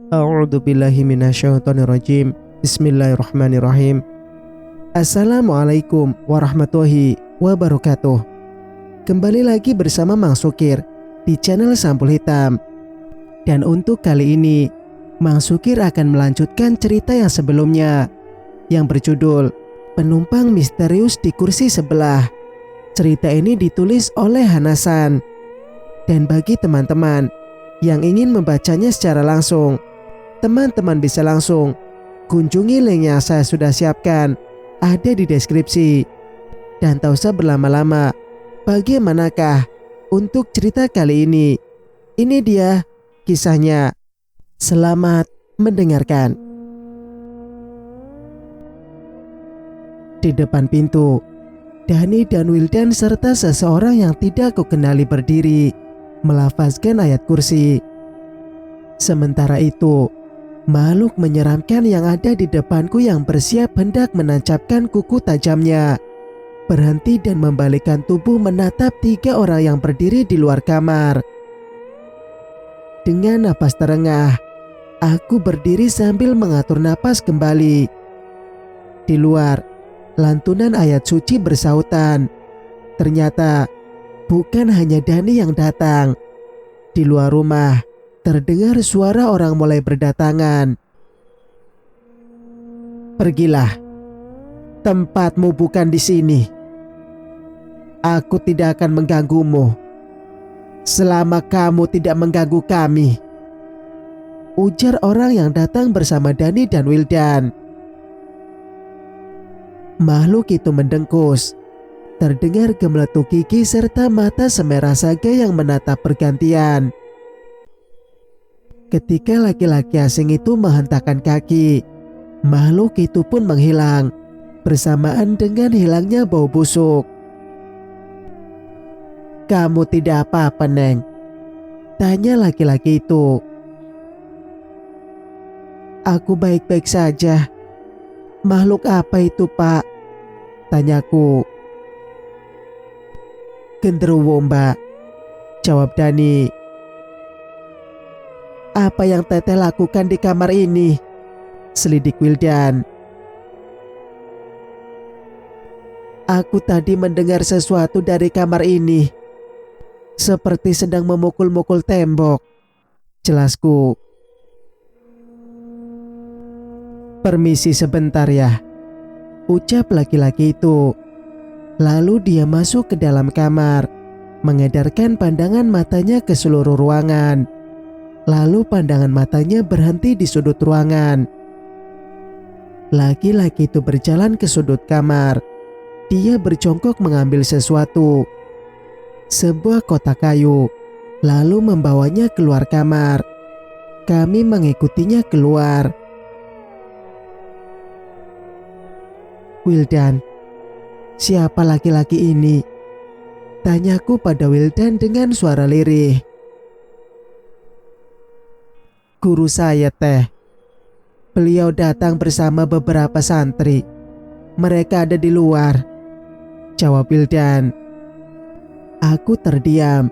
A'udzu billahi minasyaitonir rajim. Bismillahirrahmanirrahim. Assalamualaikum warahmatullahi wabarakatuh. Kembali lagi bersama Mang Sukir di channel Sampul Hitam. Dan untuk kali ini, Mang Sukir akan melanjutkan cerita yang sebelumnya yang berjudul Penumpang Misterius di Kursi Sebelah. Cerita ini ditulis oleh Hanasan. Dan bagi teman-teman yang ingin membacanya secara langsung, teman-teman bisa langsung kunjungi link yang saya sudah siapkan, ada di deskripsi. Dan tak usah berlama-lama, bagaimanakah untuk cerita kali ini? Ini dia kisahnya. Selamat mendengarkan. Di depan pintu, Dani dan Wildan serta seseorang yang tidak kukenali berdiri melafazkan ayat kursi. Sementara itu, makhluk menyeramkan yang ada di depanku yang bersiap hendak menancapkan kuku tajamnya berhenti dan membalikkan tubuh menatap 3 orang yang berdiri di luar kamar. Dengan napas terengah, aku berdiri sambil mengatur napas kembali. Di luar, lantunan ayat suci bersautan. Ternyata bukan hanya Dani yang datang. Di luar rumah, terdengar suara orang mulai berdatangan. Pergilah. Tempatmu bukan di sini. Aku tidak akan mengganggumu selama kamu tidak mengganggu kami, ujar orang yang datang bersama Dani dan Wildan. Makhluk itu mendengkus. Terdengar gemeletuk gigi serta mata semerah saga yang menatap bergantian. Ketika laki-laki asing itu menghentakkan kaki, makhluk itu pun menghilang, bersamaan dengan hilangnya bau busuk. Kamu tidak apa-apa, Neng? Tanya laki-laki itu. Aku baik-baik saja. Makhluk apa itu, Pak? Tanyaku. Genderuwo, Mbak, jawab Dani. Apa yang Teteh lakukan di kamar ini? Selidik Wildan. Aku tadi mendengar sesuatu dari kamar ini, seperti sedang memukul-mukul tembok, jelasku. Permisi sebentar ya, ucap laki-laki itu. Lalu dia masuk ke dalam kamar, mengedarkan pandangan matanya ke seluruh ruangan. Lalu pandangan matanya berhenti di sudut ruangan. Laki-laki itu berjalan ke sudut kamar. Dia berjongkok mengambil sesuatu, sebuah kotak kayu, lalu membawanya keluar kamar. Kami mengikutinya keluar. Wildan, siapa laki-laki ini? Tanyaku pada Wildan dengan suara lirih. Guru saya, Teh. Beliau datang bersama beberapa santri. Mereka ada di luar, jawab Wildan. Aku terdiam,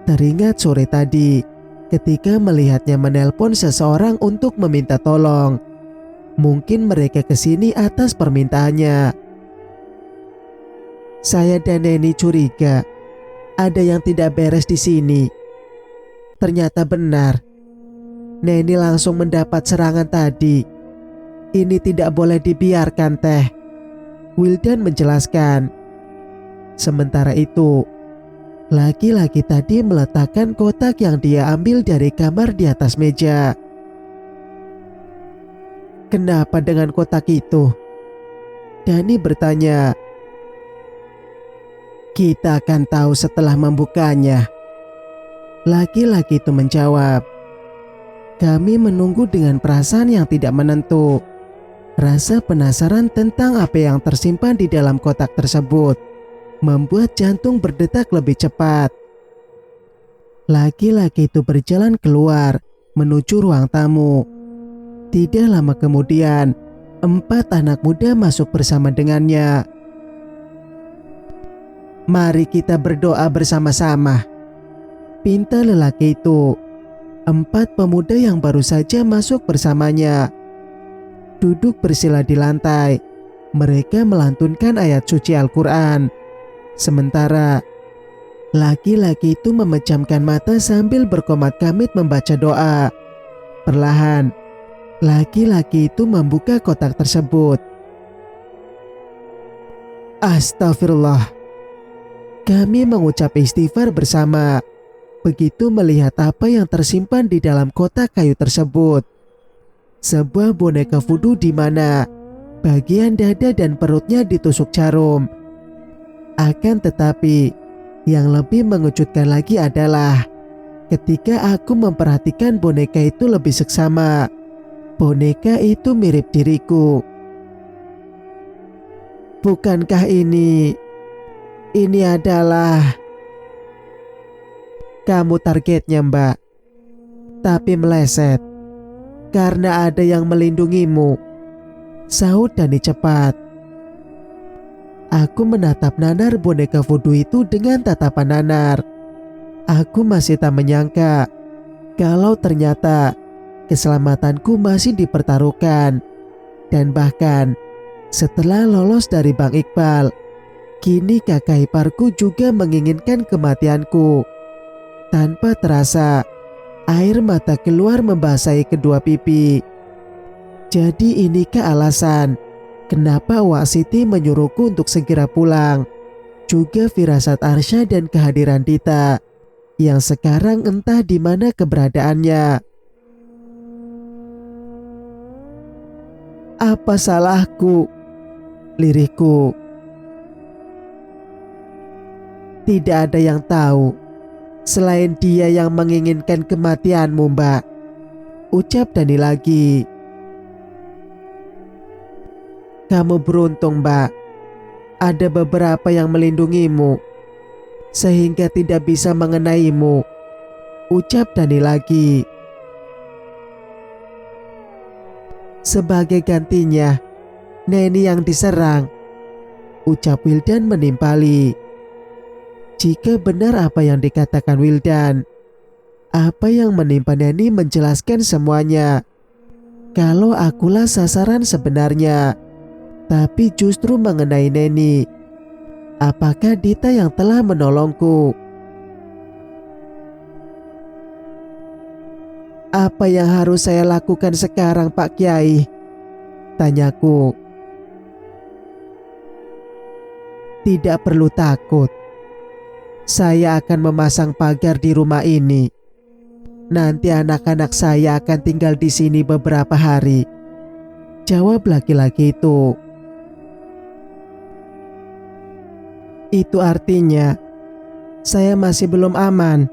teringat sore tadi ketika melihatnya menelpon seseorang untuk meminta tolong. Mungkin mereka kesini atas permintaannya. Saya dan Neni curiga ada yang tidak beres di sini. Ternyata benar. Neni langsung mendapat serangan tadi. Ini tidak boleh dibiarkan, Teh, Wildan menjelaskan. Sementara itu, laki-laki tadi meletakkan kotak yang dia ambil dari kamar di atas meja. Kenapa dengan kotak itu? Dani bertanya. Kita akan tahu setelah membukanya, laki-laki itu menjawab. Kami menunggu dengan perasaan yang tidak menentu. Rasa penasaran tentang apa yang tersimpan di dalam kotak tersebut membuat jantung berdetak lebih cepat. Laki-laki itu berjalan keluar menuju ruang tamu. Tidak lama kemudian, 4 anak muda masuk bersama dengannya. Mari kita berdoa bersama-sama, pinta lelaki itu. 4 pemuda yang baru saja masuk bersamanya duduk bersila di lantai. Mereka melantunkan ayat suci Al-Quran. Sementara laki-laki itu memejamkan mata sambil berkomat-kamit membaca doa. Perlahan, laki-laki itu membuka kotak tersebut. Astagfirullah. Kami mengucap istighfar bersama. Begitu melihat apa yang tersimpan di dalam kotak kayu tersebut. Sebuah boneka vudu di mana bagian dada dan perutnya ditusuk jarum. Akan tetapi, yang lebih mengejutkan lagi adalah ketika aku memperhatikan boneka itu lebih seksama. Boneka itu mirip diriku. Bukankah ini adalah... Kamu targetnya, Mbak. Tapi meleset. Karena ada yang melindungimu, sahut Dani cepat. Aku menatap nanar boneka vudu itu dengan tatapan nanar. Aku masih tak menyangka kalau ternyata keselamatanku masih dipertaruhkan. Dan bahkan setelah lolos dari Bang Iqbal, kini kakak iparku juga menginginkan kematianku. Tanpa terasa, air mata keluar membasahi kedua pipi. Jadi inikah alasan kenapa Wak Siti menyuruhku untuk segera pulang? Juga firasat Arsya dan kehadiran Dita yang sekarang entah di mana keberadaannya. Apa salahku? Lirihku. Tidak ada yang tahu selain dia yang menginginkan kematianmu, Mbak. Ucap Dani lagi. Kamu beruntung, Mbak. Ada beberapa yang melindungimu sehingga tidak bisa mengenaimu. Ucap Dani lagi. Sebagai gantinya, Neni yang diserang. Ucap Wildan menimpali. Jika benar apa yang dikatakan Wildan, apa yang menimpa Neni menjelaskan semuanya. Kalau akulah sasaran sebenarnya, tapi justru mengenai Neni. Apakah Dita yang telah menolongku? Apa yang harus saya lakukan sekarang, Pak Kiai? Tanyaku. Tidak perlu takut. Saya akan memasang pagar di rumah ini. Nanti anak-anak saya akan tinggal di sini beberapa hari. Jawab laki-laki itu. Itu artinya saya masih belum aman.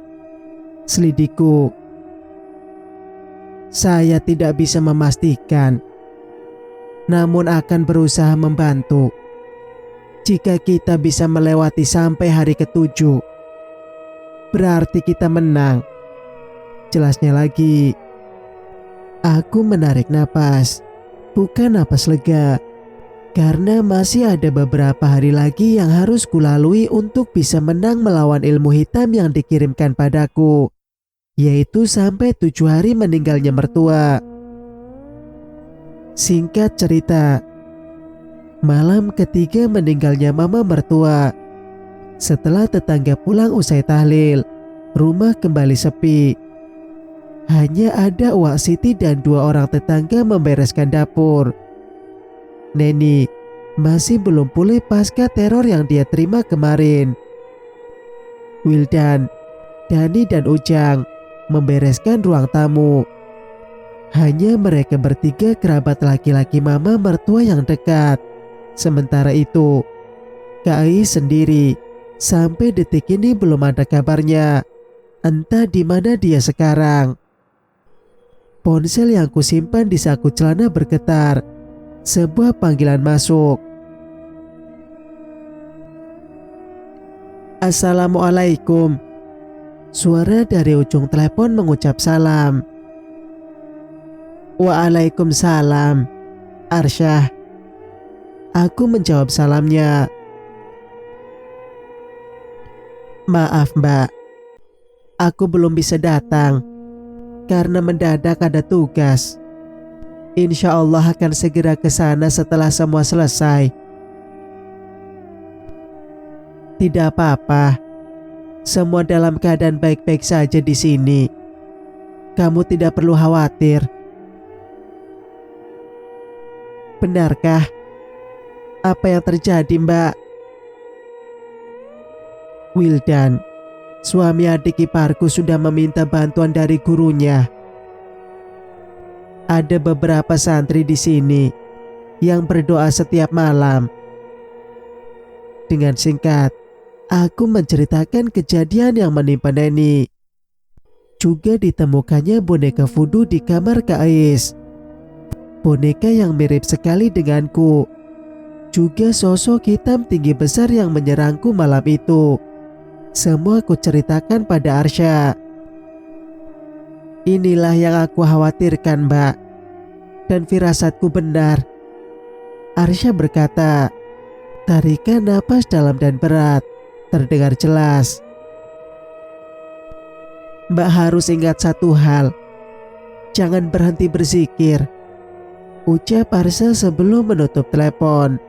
Selidikku. Saya tidak bisa memastikan, namun akan berusaha membantu. Jika kita bisa melewati sampai hari ke-7, berarti kita menang. Jelasnya lagi. Aku menarik napas, bukan napas lega, karena masih ada beberapa hari lagi yang harus kulalui untuk bisa menang melawan ilmu hitam yang dikirimkan padaku, yaitu sampai 7 hari meninggalnya mertua. Singkat cerita, malam ketiga meninggalnya mama mertua. Setelah tetangga pulang usai tahlil, rumah kembali sepi. Hanya ada Wak Siti dan 2 orang tetangga membereskan dapur. Neni masih belum pulih pasca teror yang dia terima kemarin. Wildan, Dani dan Ujang membereskan ruang tamu. Hanya mereka bertiga kerabat laki-laki mama mertua yang dekat. Sementara itu, Kak Ai sendiri sampai detik ini belum ada kabarnya. Entah di mana dia sekarang. Ponsel yang kusimpan di saku celana bergetar. Sebuah panggilan masuk. Assalamualaikum. Suara dari ujung telepon mengucap salam. Waalaikumsalam, Arsyah. Aku menjawab salamnya. Maaf, Mbak. Aku belum bisa datang. karena mendadak ada tugas. Insya Allah akan segera ke sana setelah semua selesai. Tidak apa-apa, semua dalam keadaan baik-baik saja di sini. Kamu tidak perlu khawatir. Benarkah? Apa yang terjadi, Mbak? Wildan, suami adik iparku, sudah meminta bantuan dari gurunya. Ada beberapa santri di sini yang berdoa setiap malam. Dengan singkat, aku menceritakan kejadian yang menimpa Neni. Juga ditemukannya boneka voodoo di kamar Kak Ais. Boneka yang mirip sekali denganku. Juga sosok hitam tinggi besar yang menyerangku malam itu. Semua aku ceritakan pada Arsya. Inilah yang aku khawatirkan, Mbak. Dan firasatku benar. Arsya berkata. Tarikan napas dalam dan berat, terdengar jelas. Mbak harus ingat satu hal. Jangan berhenti berzikir, ucap Arsya sebelum menutup telepon.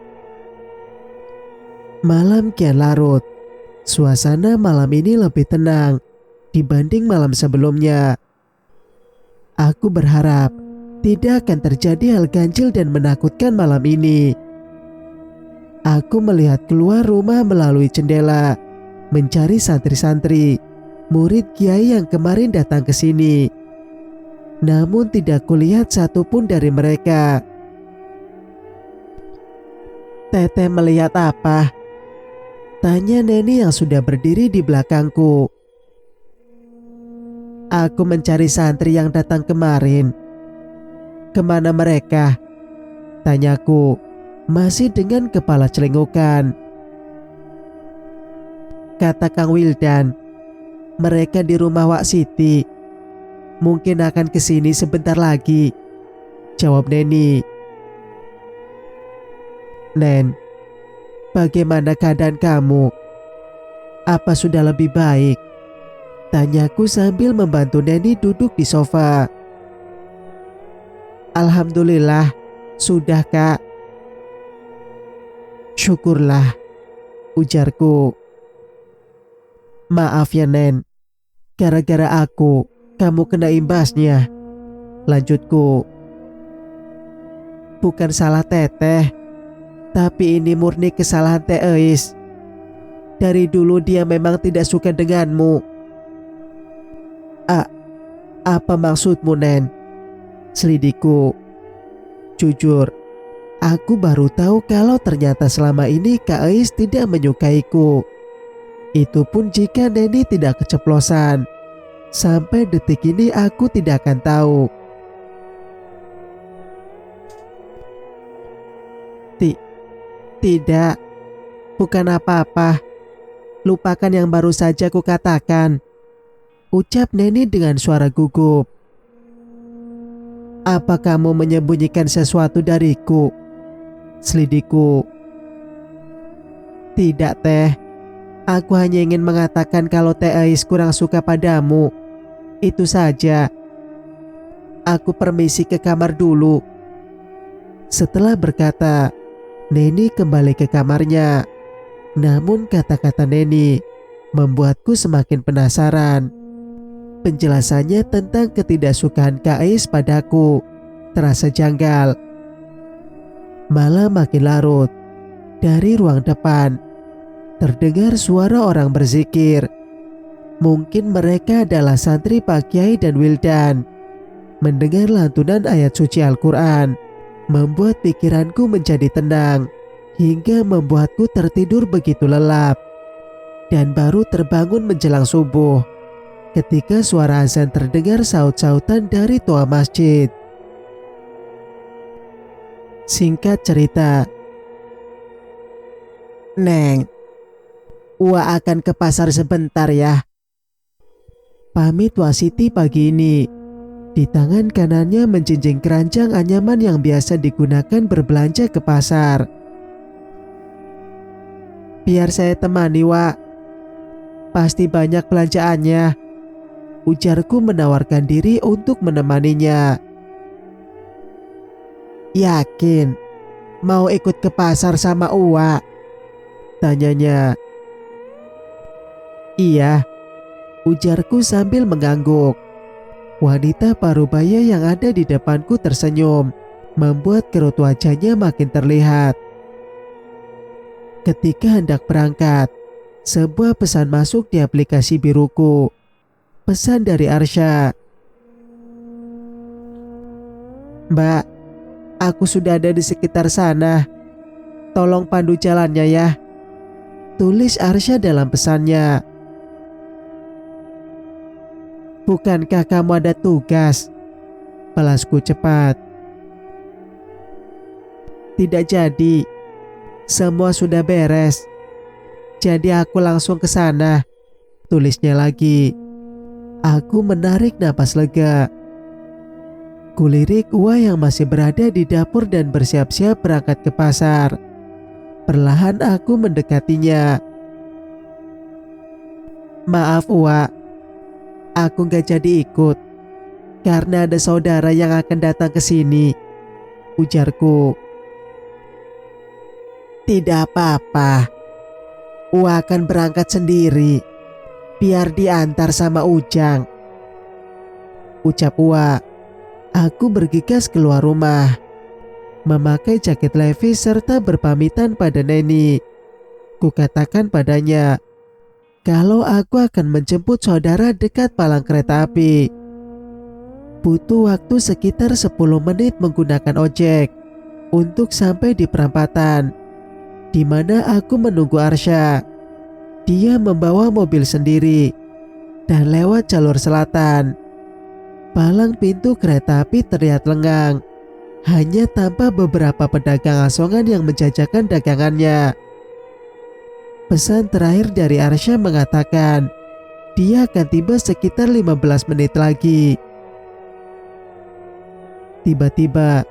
Malam kian larut. Suasana malam ini lebih tenang dibanding malam sebelumnya. Aku berharap tidak akan terjadi hal ganjil dan menakutkan malam ini. Aku melihat keluar rumah melalui jendela, mencari santri-santri, murid kiai yang kemarin datang ke sini. Namun tidak kulihat satupun dari mereka. Teteh melihat apa? Tanya Neni yang sudah berdiri di belakangku. Aku mencari santri yang datang kemarin. Kemana mereka? Tanyaku, masih dengan kepala celengukan. Kata Kang Wildan, mereka di rumah Wak Siti. Mungkin akan kesini sebentar lagi, jawab Neni. Nen, bagaimana keadaan kamu? Apa sudah lebih baik? Tanyaku sambil membantu Neni duduk di sofa. Alhamdulillah, sudah Kak. Syukurlah, ujarku. Maaf ya Nen, gara-gara aku kamu kena imbasnya, lanjutku. Bukan salah teteh, tapi ini murni kesalahan Teh Ais. Dari dulu dia memang tidak suka denganmu. Apa maksudmu Nen? Selidikku. Jujur, aku baru tahu kalau ternyata selama ini Kak Ais tidak menyukaiku. Itu pun jika Neni tidak keceplosan. Sampai detik ini aku tidak akan tahu. Tidak, bukan apa-apa. Lupakan yang baru saja kukatakan, ucap Neni dengan suara gugup. Apa kamu menyembunyikan sesuatu dariku? Selidikku. Tidak Teh, aku hanya ingin mengatakan kalau Teh Ais kurang suka padamu. Itu saja. Aku permisi ke kamar dulu. Setelah berkata, Neni kembali ke kamarnya. Namun kata-kata Neni membuatku semakin penasaran. Penjelasannya tentang ketidaksukaan Kak Ais padaku terasa janggal. Malam makin larut. Dari ruang depan terdengar suara orang berzikir. Mungkin mereka adalah santri Pak Kiai dan Wildan. Mendengar lantunan ayat suci Al-Quran membuat pikiranku menjadi tenang hingga membuatku tertidur begitu lelap. Dan baru terbangun menjelang subuh ketika suara azan terdengar saut-sautan dari toa masjid. Singkat cerita, Neng, Wa akan ke pasar sebentar ya. Pamit Wak Siti pagi ini. Di tangan kanannya menjinjing keranjang anyaman yang biasa digunakan berbelanja ke pasar. Biar saya temani Wak. Pasti banyak belanjaannya. Ujarku menawarkan diri untuk menemaninya. Yakin mau ikut ke pasar sama Uwa? Tanyanya. Iya, ujarku sambil mengangguk. Wanita parubaya yang ada di depanku tersenyum, membuat kerut wajahnya makin terlihat. Ketika hendak berangkat, sebuah pesan masuk di aplikasi biruku. Pesan dari Arsya. Mbak, aku sudah ada di sekitar sana. Tolong pandu jalannya ya. Tulis Arsya dalam pesannya. Bukankah kamu ada tugas? Balasku cepat. Tidak jadi. Semua sudah beres. Jadi aku langsung ke sana. Tulisnya lagi. Aku menarik napas lega. Kulirik Uwa yang masih berada di dapur dan bersiap-siap berangkat ke pasar. Perlahan aku mendekatinya. Maaf Uwa, aku gak jadi ikut karena ada saudara yang akan datang ke sini, ujarku. Tidak apa-apa, Uwa akan berangkat sendiri, biar diantar sama Ujang, ucap Uwa. Aku bergegas keluar rumah, memakai jaket levis serta berpamitan pada Neni. Kukatakan padanya kalau aku akan menjemput saudara dekat palang kereta api. Butuh waktu sekitar 10 menit menggunakan ojek untuk sampai di perempatan, di mana aku menunggu Arsya. Dia membawa mobil sendiri dan lewat jalur selatan. Palang pintu kereta api terlihat lengang, hanya tampak beberapa pedagang asongan yang menjajakan dagangannya. Pesan terakhir dari Arsya mengatakan dia akan tiba sekitar 15 menit lagi. Tiba-tiba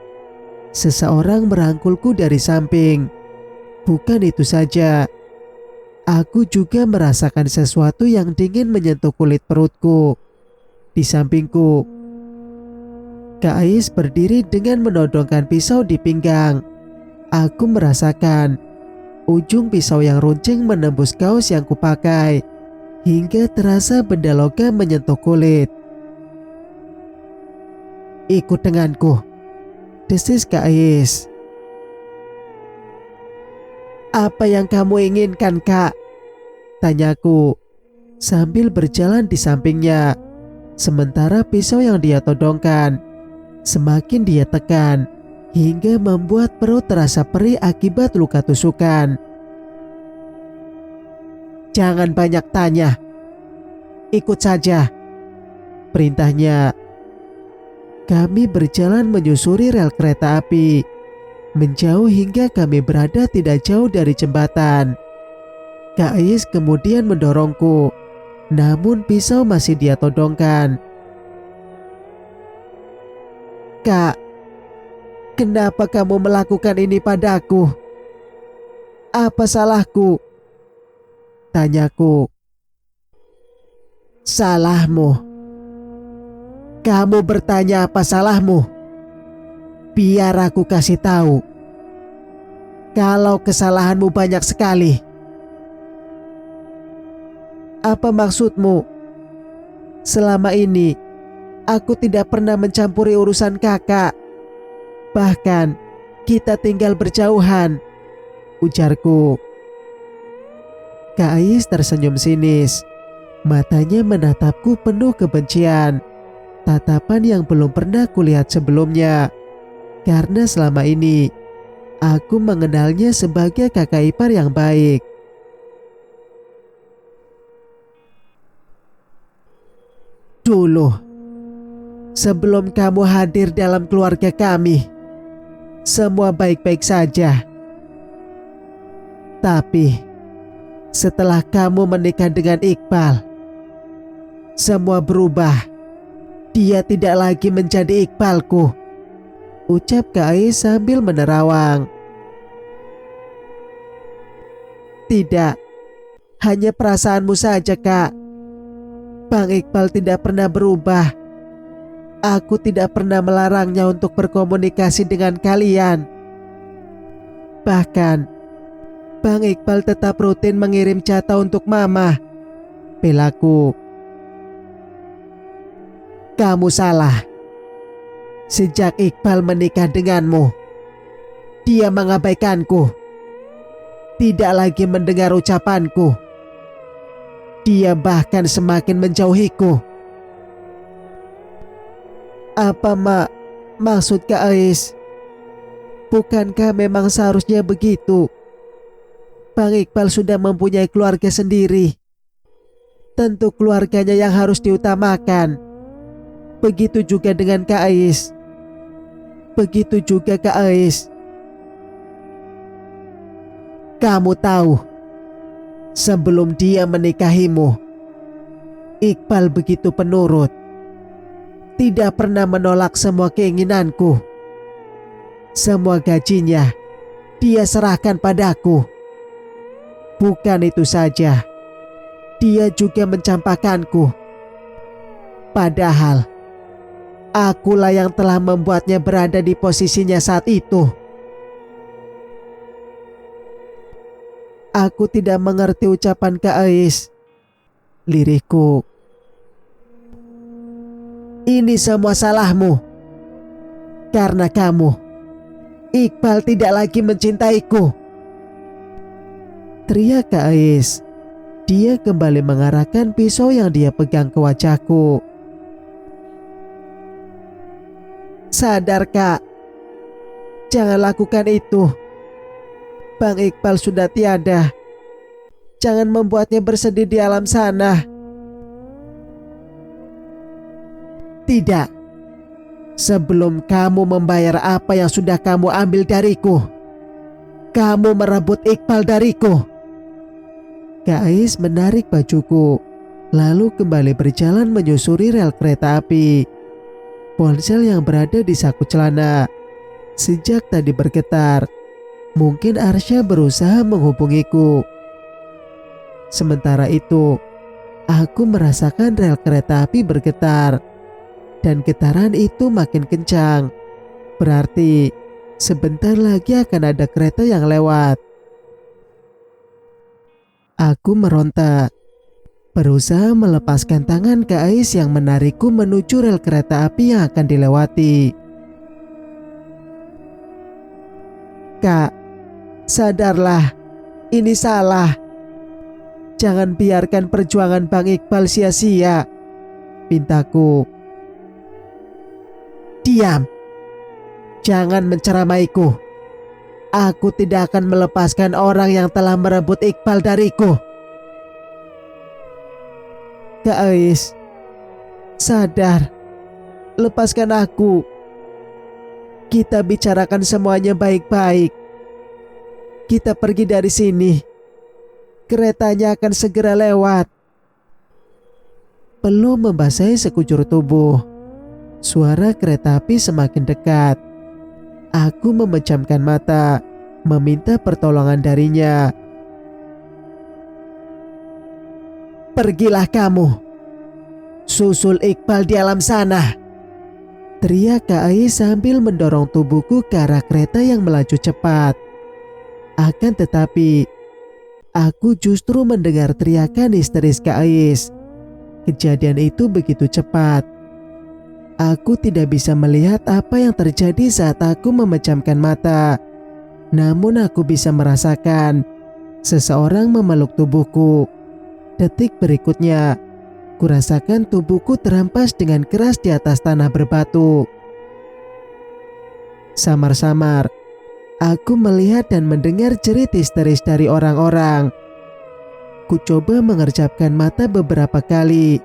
seseorang merangkulku dari samping. Bukan itu saja, aku juga merasakan sesuatu yang dingin menyentuh kulit perutku. Di sampingku, Kak Ais berdiri dengan menodongkan pisau di pinggang. Aku merasakan ujung pisau yang runcing menembus kaos yang kupakai, hingga terasa benda logam menyentuh kulit. Ikut denganku, desis Kak Ais. Apa yang kamu inginkan, Kak? Tanyaku sambil berjalan di sampingnya. Sementara pisau yang dia todongkan semakin dia tekan, hingga membuat perut terasa perih akibat luka tusukan. Jangan banyak tanya, ikut saja, perintahnya. Kami berjalan menyusuri rel kereta api, menjauh hingga kami berada tidak jauh dari jembatan. Kak Ais kemudian mendorongku, namun pisau masih dia todongkan. Kak, kenapa kamu melakukan ini padaku? Apa salahku? Tanyaku. Salahmu. Kamu bertanya apa salahmu? Biar aku kasih tahu. Kalau kesalahanmu banyak sekali. Apa maksudmu? Selama ini aku tidak pernah mencampuri urusan kakak. Bahkan kita tinggal berjauhan, ujarku. Kak Ais tersenyum sinis. Matanya menatapku penuh kebencian. Tatapan yang belum pernah kulihat sebelumnya. Karena selama ini aku mengenalnya sebagai kakak ipar yang baik. Dulu, sebelum kamu hadir dalam keluarga kami, semua baik-baik saja. Tapi setelah kamu menikah dengan Iqbal, semua berubah. Dia tidak lagi menjadi Iqbalku, ucap Kak Ais sambil menerawang. Tidak, hanya perasaanmu saja, Kak. Bang Iqbal tidak pernah berubah. Aku tidak pernah melarangnya untuk berkomunikasi dengan kalian. Bahkan, Bang Iqbal tetap rutin mengirim jatah untuk Mama. Belaku. Kamu salah. Sejak Iqbal menikah denganmu, dia mengabaikanku. Tidak lagi mendengar ucapanku. Dia bahkan semakin menjauhiku. Apa maksud Kak Ais? Bukankah memang seharusnya begitu? Bang Iqbal sudah mempunyai keluarga sendiri. Tentu keluarganya yang harus diutamakan. Begitu juga dengan Kak Ais. Begitu juga Kak Ais. Kamu tahu, sebelum dia menikahimu, Iqbal begitu penurut. Tidak pernah menolak semua keinginanku. Semua gajinya dia serahkan padaku. Bukan itu saja, dia juga mencampakkanku. Padahal akulah yang telah membuatnya berada di posisinya saat itu. Aku tidak mengerti ucapan Kak Ais. Lirihku. Ini semua salahmu. Karena kamu, Iqbal tidak lagi mencintaiku. Teriak Kak Ais. Dia kembali mengarahkan pisau yang dia pegang ke wajahku. Sadar Kak. Jangan lakukan itu. Bang Iqbal sudah tiada. Jangan membuatnya bersedih di alam sana. Tidak. Sebelum kamu membayar apa yang sudah kamu ambil dariku, kamu merebut Iqbal dariku. Kak Ais menarik bajuku, lalu kembali berjalan menyusuri rel kereta api. Ponsel yang berada di saku celana sejak tadi bergetar. Mungkin Arsya berusaha menghubungiku. Sementara itu, aku merasakan rel kereta api bergetar. Dan getaran itu makin kencang. Berarti sebentar lagi akan ada kereta yang lewat. Aku meronta, berusaha melepaskan tangan Kak Ais yang menarikku menuju rel kereta api yang akan dilewati. Kak, sadarlah, ini salah. Jangan biarkan perjuangan Bang Iqbal sia-sia, pintaku. Diam. Jangan menceramaiku. Aku tidak akan melepaskan orang yang telah merebut Iqbal dariku. Kak Ais, sadar. Lepaskan aku. Kita bicarakan semuanya baik-baik. Kita pergi dari sini. Keretanya akan segera lewat. Belum membasahi sekujur tubuh, suara kereta api semakin dekat. Aku memejamkan mata, meminta pertolongan darinya. Pergilah kamu. Susul Iqbal di alam sana. Teriak Kak Ais sambil mendorong tubuhku ke arah kereta yang melaju cepat. Akan tetapi, aku justru mendengar teriakan histeris Kak Ais. Kejadian itu begitu cepat. Aku tidak bisa melihat apa yang terjadi saat aku memejamkan mata. Namun aku bisa merasakan seseorang memeluk tubuhku. Detik berikutnya, kurasakan tubuhku terampas dengan keras di atas tanah berbatu. Samar-samar, aku melihat dan mendengar jerit histeris dari orang-orang. Ku coba mengerjapkan mata beberapa kali,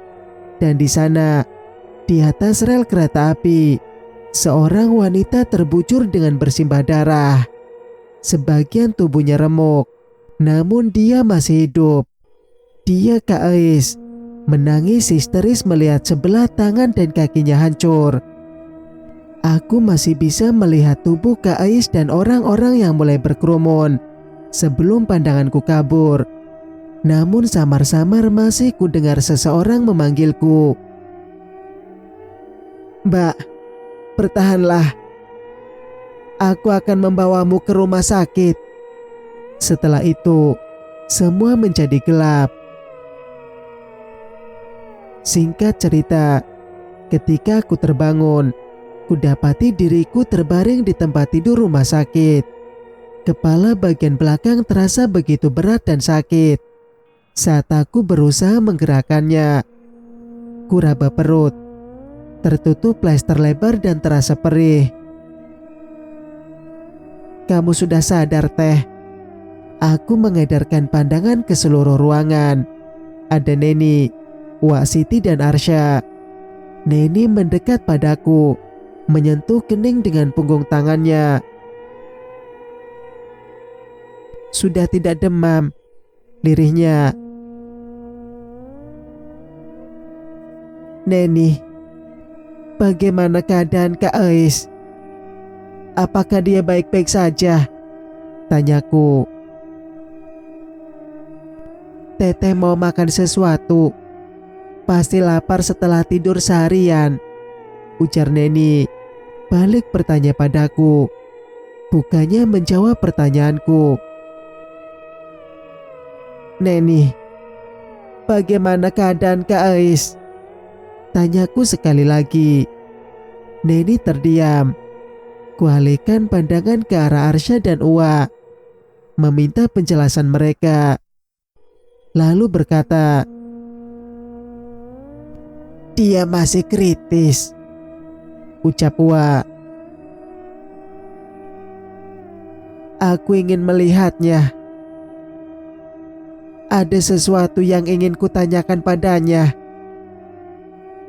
dan di sana, di atas rel kereta api, seorang wanita terbujur dengan bersimbah darah. Sebagian tubuhnya remuk, namun dia masih hidup. Dia Kak Ais, menangis histeris melihat sebelah tangan dan kakinya hancur. Aku masih bisa melihat tubuh Kak Ais dan orang-orang yang mulai berkerumun sebelum pandanganku kabur. Namun samar-samar masih kudengar seseorang memanggilku. "Mbak, bertahanlah. Aku akan membawamu ke rumah sakit." Setelah itu, semua menjadi gelap. Singkat cerita, ketika aku terbangun, kudapati diriku terbaring di tempat tidur rumah sakit. Kepala bagian belakang terasa begitu berat dan sakit. Saat aku berusaha menggerakkannya, kuraba perut, tertutup plester lebar dan terasa perih. "Kamu sudah sadar, Teh?" Aku mengedarkan pandangan ke seluruh ruangan. Ada Neni, Wak Siti dan Arsya. Neni mendekat padaku, menyentuh kening dengan punggung tangannya. "Sudah tidak demam," lirihnya. "Neni, bagaimana keadaan Kak Ais? Apakah dia baik-baik saja?" tanyaku. "Teteh mau makan sesuatu. Pasti lapar setelah tidur seharian," ujar Neni, balik bertanya padaku, bukannya menjawab pertanyaanku. "Neni, bagaimana keadaan Kak Ais?" tanyaku sekali lagi. Neni terdiam. Kualihkan pandangan ke arah Arsya dan Uwa, meminta penjelasan mereka. Lalu berkata, "Dia masih kritis," ucap Uwa. "Aku ingin melihatnya. Ada sesuatu yang ingin kutanyakan padanya."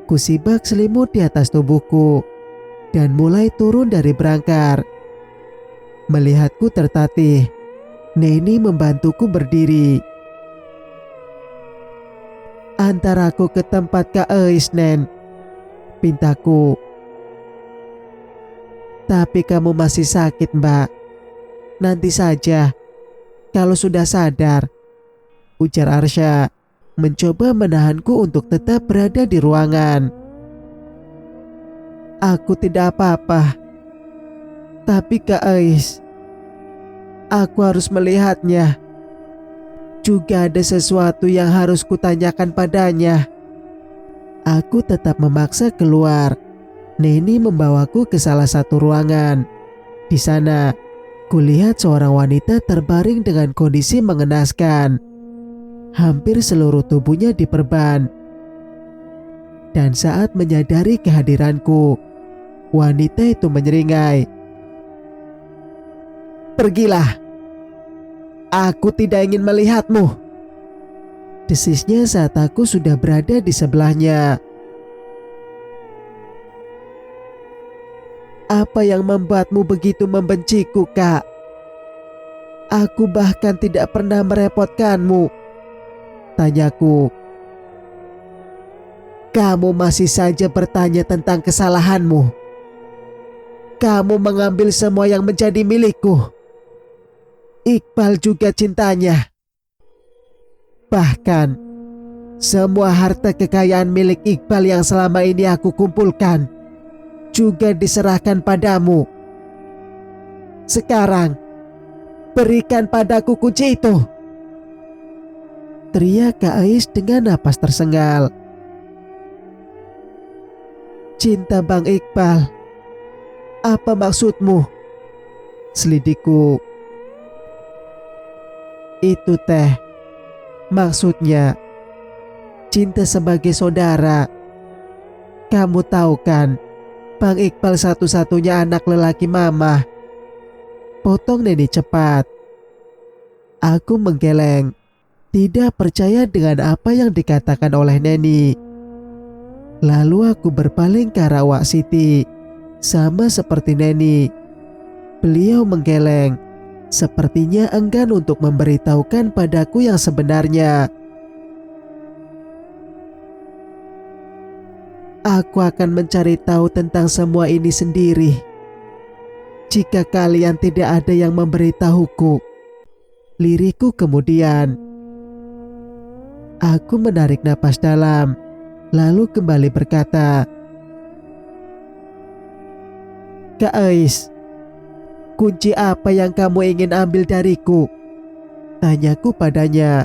Kusibak selimut di atas tubuhku dan mulai turun dari berangkar. Melihatku tertatih, Neni membantuku berdiri. "Antar aku ke tempat Kak Ais, Nen," pintaku. "Tapi kamu masih sakit, Mbak. Nanti saja, kalau sudah sadar," ujar Arsya, mencoba menahanku untuk tetap berada di ruangan. "Aku tidak apa-apa. Tapi Kak Ais, aku harus melihatnya. Juga ada sesuatu yang harus kutanyakan padanya." Aku tetap memaksa keluar. Neni membawaku ke salah satu ruangan. Di sana, kulihat seorang wanita terbaring dengan kondisi mengenaskan. Hampir seluruh tubuhnya diperban. Dan saat menyadari kehadiranku, wanita itu menyeringai. "Pergilah. Aku tidak ingin melihatmu," desisnya saat aku sudah berada di sebelahnya. "Apa yang membuatmu begitu membenciku, Kak? Aku bahkan tidak pernah merepotkanmu," tanyaku. "Kamu masih saja bertanya tentang kesalahanmu. Kamu mengambil semua yang menjadi milikku. Iqbal juga cintanya. Bahkan, semua harta kekayaan milik Iqbal yang selama ini aku kumpulkan juga diserahkan padamu. Sekarang, berikan padaku kunci itu," teriak Kak Ais dengan napas tersengal. "Cinta Bang Iqbal, apa maksudmu?" selidikku. "Itu, Teh. Maksudnya, cinta sebagai saudara. Kamu tahu kan, Bang Iqbal satu-satunya anak lelaki Mama," potong Neni cepat. Aku menggeleng, tidak percaya dengan apa yang dikatakan oleh Neni. Lalu aku berpaling ke arah Wak Siti. Sama seperti Neni, beliau menggeleng, sepertinya enggan untuk memberitahukan padaku yang sebenarnya. "Aku akan mencari tahu tentang semua ini sendiri. Jika kalian tidak ada yang memberitahuku," lirikku kemudian. Aku menarik napas dalam, lalu kembali berkata, "Kak Ais, kunci apa yang kamu ingin ambil dariku?" Tanyaku padanya.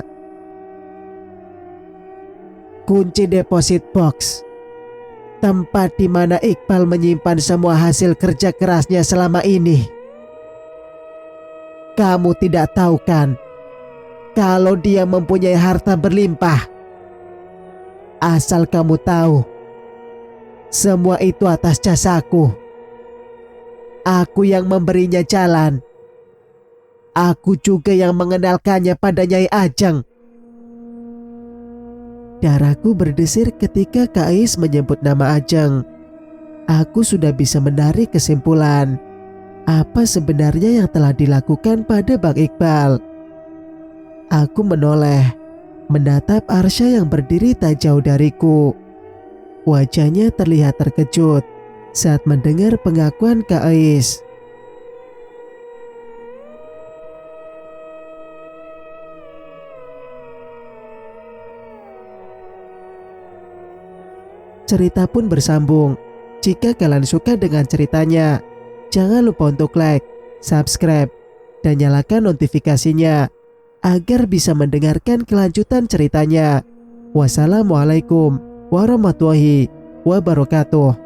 "Kunci deposit box, tempat di mana Iqbal menyimpan semua hasil kerja kerasnya selama ini. Kamu tidak tahu kan, kalau dia mempunyai harta berlimpah. Asal kamu tahu, semua itu atas jasaku. Aku yang memberinya jalan. Aku juga yang mengenalkannya pada Nyai Ajeng." Darahku berdesir ketika Kak Ais menyebut nama Ajeng. Aku sudah bisa menarik kesimpulan apa sebenarnya yang telah dilakukan pada Bang Iqbal. Aku menoleh, menatap Arsya yang berdiri tak jauh dariku. Wajahnya terlihat terkejut saat mendengar pengakuan Kak Ais. Cerita pun bersambung. Jika kalian suka dengan ceritanya, jangan lupa untuk like, subscribe, dan nyalakan notifikasinya agar bisa mendengarkan kelanjutan ceritanya. Wassalamualaikum warahmatullahi wabarakatuh.